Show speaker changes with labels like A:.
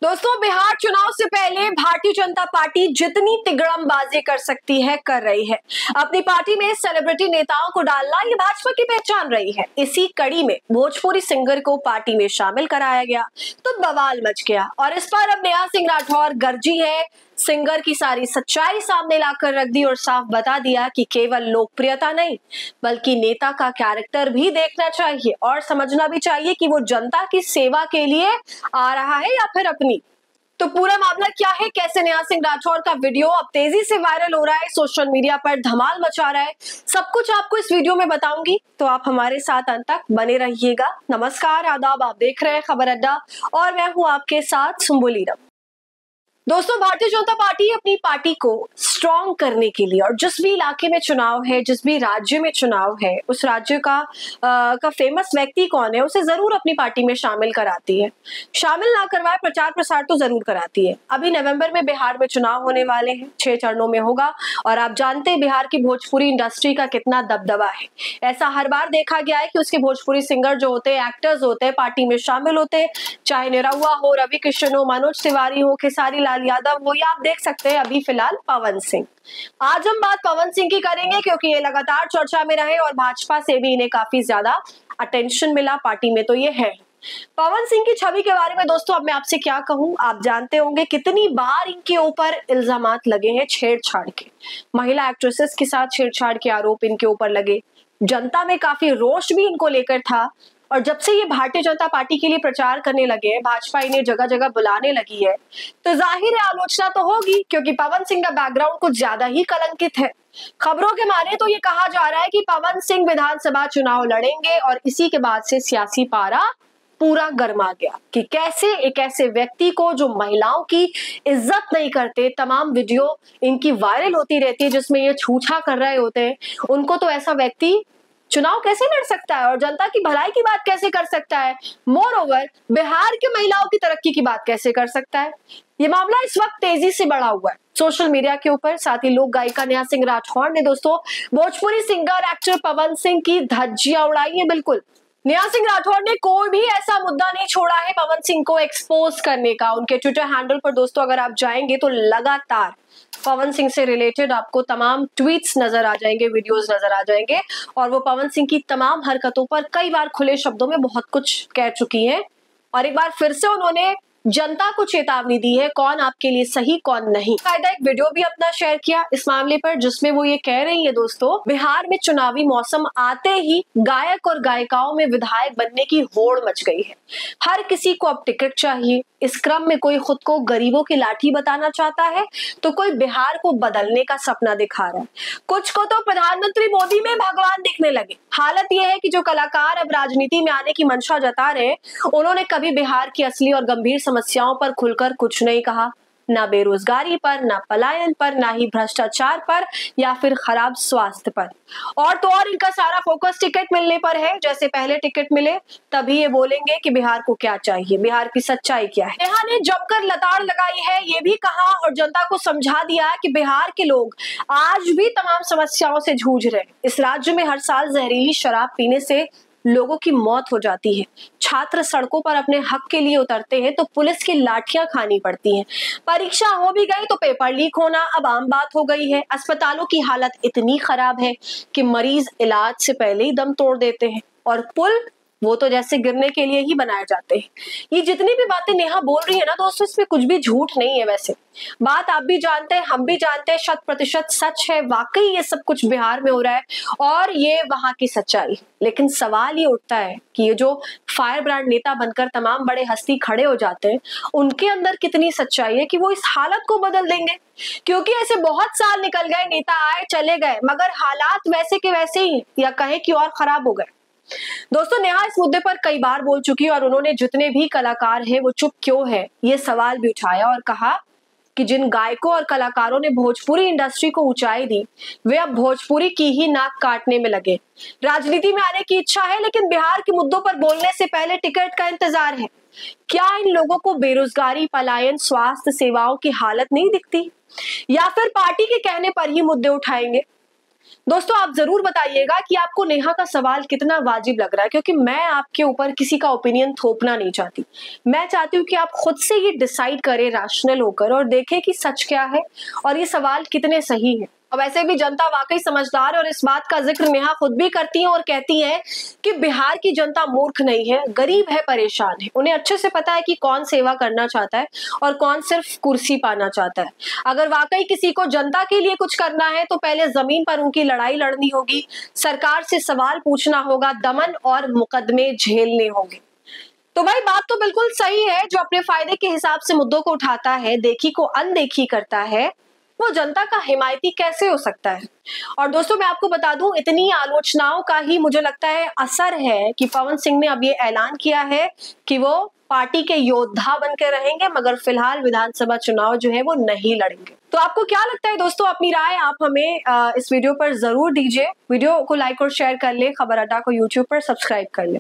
A: दोस्तों, बिहार चुनाव से पहले भारतीय जनता पार्टी जितनी तिगड़मबाजी कर सकती है कर रही है। अपनी पार्टी में सेलिब्रिटी नेताओं को डालना ये भाजपा की पहचान रही है। इसी कड़ी में भोजपुरी सिंगर को पार्टी में शामिल कराया गया तो बवाल मच गया और इस पर अब नेहा सिंह राठौर गरजी है। सिंगर की सारी सच्चाई सामने लाकर रख दी और साफ बता दिया कि केवल लोकप्रियता नहीं बल्कि नेता का कैरेक्टर भी देखना चाहिए और समझना भी चाहिए कि वो जनता की सेवा के लिए आ रहा है या फिर अपनी। तो पूरा मामला क्या है, कैसे नेहा सिंह राठौर का वीडियो अब तेजी से वायरल हो रहा है, सोशल मीडिया पर धमाल मचा रहा है, सब कुछ आपको इस वीडियो में बताऊंगी, तो आप हमारे साथ अंत तक बने रहिएगा। नमस्कार, आदाब, आप देख रहे हैं खबर अड्डा और मैं हूं आपके साथ सुम्बुली। दोस्तों, भारतीय जनता पार्टी अपनी पार्टी को स्ट्रॉन्ग करने के लिए और जिस भी इलाके में चुनाव है, जिस भी राज्य में चुनाव है, उस राज्य का फेमस व्यक्ति कौन है उसे जरूर अपनी पार्टी में शामिल कराती है। शामिल ना करवाए, प्रचार प्रसार तो जरूर कराती है। अभी नवंबर में बिहार में चुनाव होने वाले हैं, 6 चरणों में होगा और आप जानते हैं बिहार की भोजपुरी इंडस्ट्री का कितना दबदबा है। ऐसा हर बार देखा गया है कि उसके भोजपुरी सिंगर जो होते हैं, एक्टर्स होते हैं, पार्टी में शामिल होते हैं, चाहे निरहुआ हो, रवि किशन हो, मनोज तिवारी हो, खेसारी यादव वो, या आप देख सकते हैं अभी फिलहाल पवन सिंह। आज हम बात पवन सिंह की करेंगे क्योंकि ये लगातार चर्चा में रहे और भाजपा से भी इन्हें काफी ज्यादा अटेंशन मिला पार्टी में, तो ये है पवन सिंह की छवि के बारे में। दोस्तों, अब मैं आपसे क्या कहूं, आप जानते होंगे कितनी बार इनके ऊपर इल्जामात लगे हैं छेड़छाड़ के। महिला एक्ट्रेसेस के साथ छेड़छाड़ के आरोप इनके ऊपर लगे, जनता में काफी रोष भी इनको लेकर था और जब से ये भारतीय जनता पार्टी के लिए प्रचार करने लगे हैं, भाजपा इन्हें जगह जगह बुलाने लगी है, तो जाहिर है आलोचना तो होगी क्योंकि पवन सिंह का बैकग्राउंड कुछ ज्यादा ही कलंकित है। खबरों के माने तो ये कहा जा रहा है कि पवन सिंह विधानसभा चुनाव लड़ेंगे और इसी के बाद से सियासी पारा पूरा गर्मा गया कि कैसे एक ऐसे व्यक्ति को जो महिलाओं की इज्जत नहीं करते, तमाम वीडियो इनकी वायरल होती रहती है जिसमें ये छूछा कर रहे होते हैं, उनको तो ऐसा व्यक्ति चुनाव कैसे लड़ सकता है और जनता की भलाई की बात कैसे कर सकता है, मोर ओवर बिहार के महिलाओं की तरक्की की बात कैसे कर सकता है। ये मामला इस वक्त तेजी से बढ़ा हुआ है सोशल मीडिया के ऊपर। साथ ही लोक गायिका नेहा सिंह राठौर ने दोस्तों भोजपुरी सिंगर एक्टर पवन सिंह की धज्जियां उड़ाई है। बिल्कुल, नेहा सिंह राठौर ने कोई भी ऐसा मुद्दा नहीं छोड़ा है पवन सिंह को एक्सपोज करने का। उनके ट्विटर हैंडल पर दोस्तों अगर आप जाएंगे तो लगातार पवन सिंह से रिलेटेड आपको तमाम ट्वीट्स नजर आ जाएंगे, वीडियोस नजर आ जाएंगे और वो पवन सिंह की तमाम हरकतों पर कई बार खुले शब्दों में बहुत कुछ कह चुकी हैं और एक बार फिर से उन्होंने जनता को चेतावनी दी है कौन आपके लिए सही कौन नहीं। कायदा एक वीडियो भी अपना शेयर किया इस मामले पर जिसमें वो ये कह रही है दोस्तों, बिहार में चुनावी मौसम आते ही गायक और गायिकाओं में विधायक बनने की होड़ मच गई है। हर किसी को अब टिकट चाहिए। इस क्रम में कोई खुद को गरीबों की लाठी बताना चाहता है तो कोई बिहार को बदलने का सपना दिखा रहा है। कुछ को तो प्रधानमंत्री मोदी में भगवान दिखने लगे। हालत यह है कि जो कलाकार अब राजनीति में आने की मंशा जता रहे, उन्होंने कभी बिहार की असली और गंभीर समस्याओं पर खुलकर कुछ नहीं कहा, ना बेरोजगारी पर, ना पलायन पर, ना ही भ्रष्टाचार पर या फिर खराब स्वास्थ्य पर। और तो और इनका सारा फोकस टिकट मिलने पर है। जैसे पहले टिकट मिले तभी ये बोलेंगे कि बिहार को क्या चाहिए, बिहार की सच्चाई क्या है। नेहा ने जमकर लताड़ लगाई है, ये भी कहा और जनता को समझा दिया कि बिहार के लोग आज भी तमाम समस्याओं से जूझ रहे हैं। इस राज्य में हर साल जहरीली शराब पीने से लोगों की मौत हो जाती है, छात्र सड़कों पर अपने हक के लिए उतरते हैं तो पुलिस की लाठियां खानी पड़ती हैं, परीक्षा हो भी गई तो पेपर लीक होना अब आम बात हो गई है, अस्पतालों की हालत इतनी खराब है कि मरीज इलाज से पहले ही दम तोड़ देते हैं और पुल वो तो जैसे गिरने के लिए ही बनाए जाते हैं। ये जितनी भी बातें नेहा बोल रही है ना दोस्तों, इसमें कुछ भी झूठ नहीं है। वैसे बात आप भी जानते हैं, हम भी जानते हैं, 100% सच है। वाकई ये सब कुछ बिहार में हो रहा है और ये वहां की सच्चाई। लेकिन सवाल ये उठता है कि ये जो फायर ब्रांड नेता बनकर तमाम बड़े हस्ती खड़े हो जाते हैं, उनके अंदर कितनी सच्चाई है कि वो इस हालत को बदल देंगे। क्योंकि ऐसे बहुत साल निकल गए, नेता आए चले गए, मगर हालात वैसे के वैसे ही या कहे कि और खराब हो गए। दोस्तों, नेहा इस मुद्दे पर कई बार बोल चुकी है और उन्होंने जितने भी कलाकार हैं वो चुप क्यों है ये सवाल भी उठाया और कहा कि जिन गायकों और कलाकारों ने भोजपुरी इंडस्ट्री को ऊंचाई दी वे अब भोजपुरी की ही नाक काटने में लगे। राजनीति में आने की इच्छा है लेकिन बिहार के मुद्दों पर बोलने से पहले टिकट का इंतजार है। क्या इन लोगों को बेरोजगारी, पलायन, स्वास्थ्य सेवाओं की हालत नहीं दिखती या फिर पार्टी के कहने पर ही मुद्दे उठाएंगे? दोस्तों आप जरूर बताइएगा कि आपको नेहा का सवाल कितना वाजिब लग रहा है, क्योंकि मैं आपके ऊपर किसी का ओपिनियन थोपना नहीं चाहती। मैं चाहती हूँ कि आप खुद से ये डिसाइड करें रैशनल होकर और देखें कि सच क्या है और ये सवाल कितने सही है। और वैसे भी जनता वाकई समझदार है और इस बात का जिक्र नेहा खुद भी करती हैं और कहती हैं कि बिहार की जनता मूर्ख नहीं है, गरीब है, परेशान है। उन्हें अच्छे से पता है कि कौन सेवा करना चाहता है और कौन सिर्फ कुर्सी पाना चाहता है। अगर वाकई किसी को जनता के लिए कुछ करना है तो पहले जमीन पर उनकी लड़ाई लड़नी होगी, सरकार से सवाल पूछना होगा, दमन और मुकदमे झेलने होंगे। तो भाई बात तो बिल्कुल सही है, जो अपने फायदे के हिसाब से मुद्दों को उठाता है, देखी को अनदेखी करता है, वो जनता का हिमायती कैसे हो सकता है। और दोस्तों मैं आपको बता दूं, इतनी आलोचनाओं का ही मुझे लगता है असर है कि पवन सिंह ने अब ये ऐलान किया है कि वो पार्टी के योद्धा बनकर रहेंगे, मगर फिलहाल विधानसभा चुनाव जो है वो नहीं लड़ेंगे। तो आपको क्या लगता है दोस्तों? अपनी राय आप हमें इस वीडियो पर जरूर दीजिए। वीडियो को लाइक और शेयर कर ले, खबर अड्डा को यूट्यूब पर सब्सक्राइब कर ले।